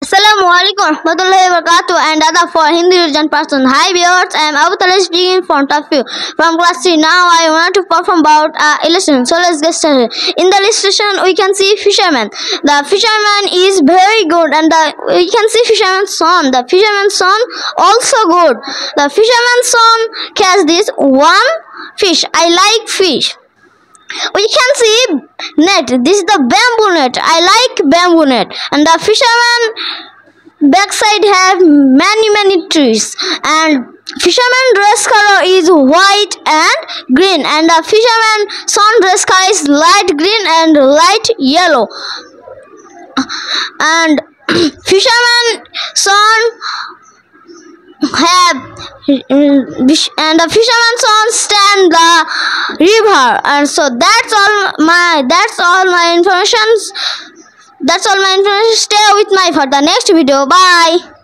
Assalamualaikum warahmatullahi wabarakatuh and other for Hindi region person. Hi viewers, I am Abu Talib speaking in front of you from class 3. Now I want to perform about illustration. So let's get started. In the illustration we can see fisherman. The fisherman is very good and we can see fisherman's son. The fisherman's son also good. The fisherman's son catch this one fish. I like fish. We can see net. This is the bamboo net. I like bamboo net. And the fisherman backside have many trees. And fisherman dress color is white and green. And the fisherman son dress color is light green and light yellow. And fisherman son have and the fisherman son stand the river. And so that's all my information. Stay with me for the next video. Bye.